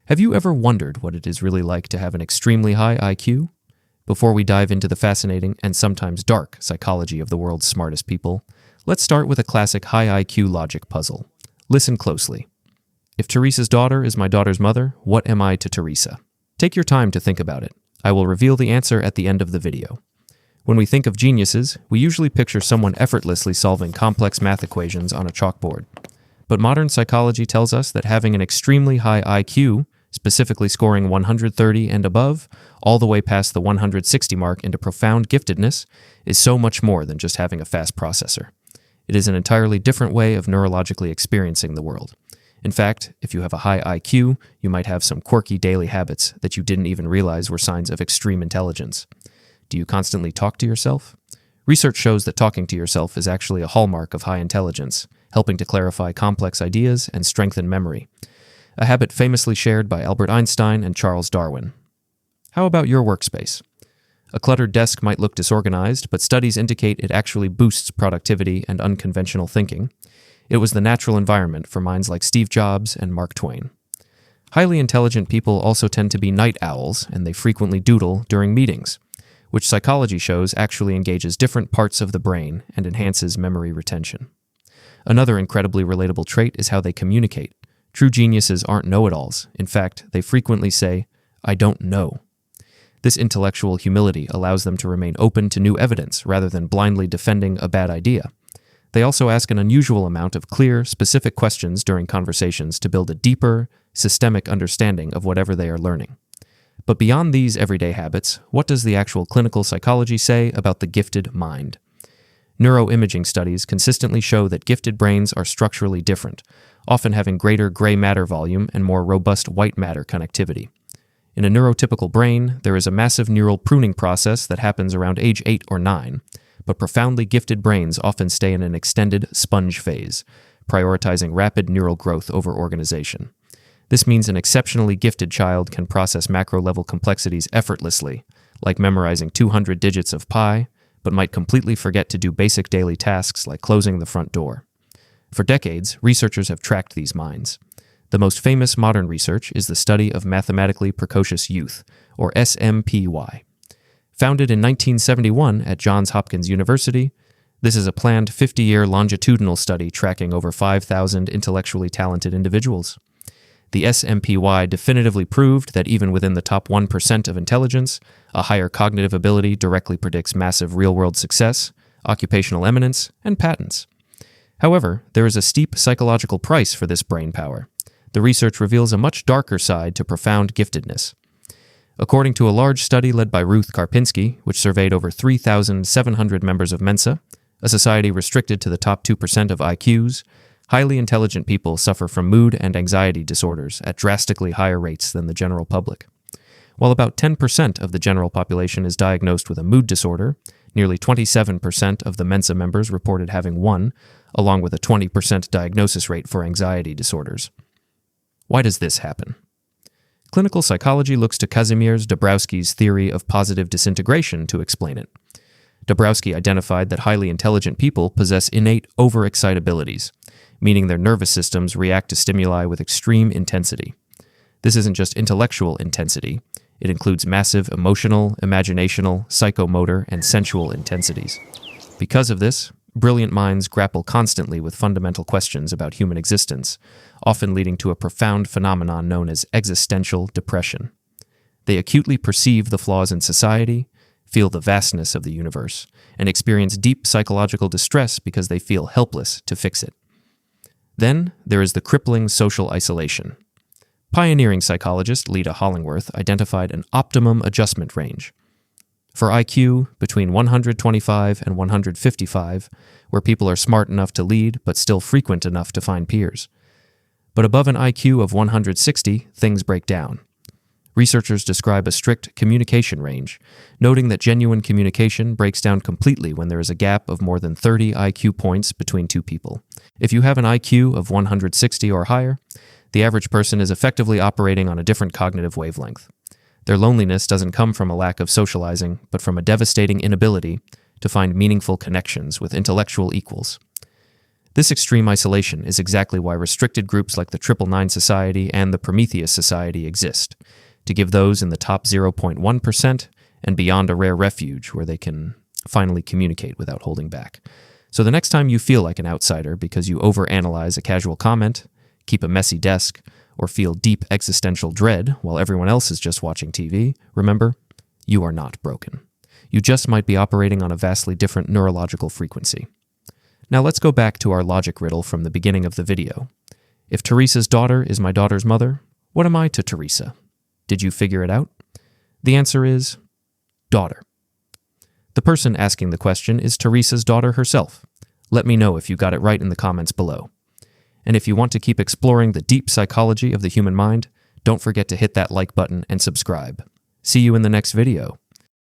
Have you ever wondered what it is really like to have an extremely high IQ? Before we dive into the fascinating and sometimes dark psychology of the world's smartest people, let's start with a classic high IQ logic puzzle. Listen closely. If Teresa's daughter is my daughter's mother, what am I to Teresa? Take your time to think about it. I will reveal the answer at the end of the video. When we think of geniuses, we usually picture someone effortlessly solving complex math equations on a chalkboard. But modern psychology tells us that having an extremely high IQ, specifically scoring 130 and above, all the way past the 160 mark into profound giftedness, is so much more than just having a fast processor. It is an entirely different way of neurologically experiencing the world. In fact, if you have a high IQ, you might have some quirky daily habits that you didn't even realize were signs of extreme intelligence. Do you constantly talk to yourself? Research shows that talking to yourself is actually a hallmark of high intelligence, helping to clarify complex ideas and strengthen memory, a habit famously shared by Albert Einstein and Charles Darwin. How about your workspace? A cluttered desk might look disorganized, but studies indicate it actually boosts productivity and unconventional thinking. It was the natural environment for minds like Steve Jobs and Mark Twain. Highly intelligent people also tend to be night owls, and they frequently doodle during meetings, which psychology shows actually engages different parts of the brain and enhances memory retention. Another incredibly relatable trait is how they communicate. True geniuses aren't know-it-alls. In fact, they frequently say, "I don't know." This intellectual humility allows them to remain open to new evidence rather than blindly defending a bad idea. They also ask an unusual amount of clear, specific questions during conversations to build a deeper, systemic understanding of whatever they are learning. But beyond these everyday habits, what does the actual clinical psychology say about the gifted mind? Neuroimaging studies consistently show that gifted brains are structurally different, often having greater gray matter volume and more robust white matter connectivity. In a neurotypical brain, there is a massive neural pruning process that happens around age 8 or 9, but profoundly gifted brains often stay in an extended sponge phase, prioritizing rapid neural growth over organization. This means an exceptionally gifted child can process macro-level complexities effortlessly, like memorizing 200 digits of pi, but might completely forget to do basic daily tasks like closing the front door. For decades, researchers have tracked these minds. The most famous modern research is the study of mathematically precocious youth, or SMPY. Founded in 1971 at Johns Hopkins University, this is a planned 50-year longitudinal study tracking over 5,000 intellectually talented individuals. The SMPY definitively proved that even within the top 1% of intelligence, a higher cognitive ability directly predicts massive real-world success, occupational eminence, and patents. However, there is a steep psychological price for this brain power. The research reveals a much darker side to profound giftedness. According to a large study led by Ruth Karpinski, which surveyed over 3,700 members of Mensa, a society restricted to the top 2% of IQs, highly intelligent people suffer from mood and anxiety disorders at drastically higher rates than the general public. While about 10% of the general population is diagnosed with a mood disorder, nearly 27% of the Mensa members reported having one, along with a 20% diagnosis rate for anxiety disorders. Why does this happen? Clinical psychology looks to Kazimierz Dabrowski's theory of positive disintegration to explain it. Dabrowski identified that highly intelligent people possess innate overexcitabilities, meaning their nervous systems react to stimuli with extreme intensity. This isn't just intellectual intensity, it includes massive emotional, imaginational, psychomotor, and sensual intensities. Because of this, brilliant minds grapple constantly with fundamental questions about human existence, often leading to a profound phenomenon known as existential depression. They acutely perceive the flaws in society, feel the vastness of the universe, and experience deep psychological distress because they feel helpless to fix it. Then, there is the crippling social isolation. Pioneering psychologist Lita Hollingworth identified an optimum adjustment range. For IQ, between 125 and 155, where people are smart enough to lead but still frequent enough to find peers. But above an IQ of 160, things break down. Researchers describe a strict communication range, noting that genuine communication breaks down completely when there is a gap of more than 30 IQ points between two people. If you have an IQ of 160 or higher, the average person is effectively operating on a different cognitive wavelength. Their loneliness doesn't come from a lack of socializing, but from a devastating inability to find meaningful connections with intellectual equals. This extreme isolation is exactly why restricted groups like the 999 Society and the Prometheus Society exist, to give those in the top 0.1% and beyond a rare refuge where they can finally communicate without holding back. So the next time you feel like an outsider because you overanalyze a casual comment, keep a messy desk, or feel deep existential dread while everyone else is just watching TV, remember, you are not broken. You just might be operating on a vastly different neurological frequency. Now let's go back to our logic riddle from the beginning of the video. If Teresa's daughter is my daughter's mother, what am I to Teresa? Did you figure it out? The answer is daughter. The person asking the question is Teresa's daughter herself. Let me know if you got it right in the comments below. And if you want to keep exploring the deep psychology of the human mind, don't forget to hit that like button and subscribe. See you in the next video.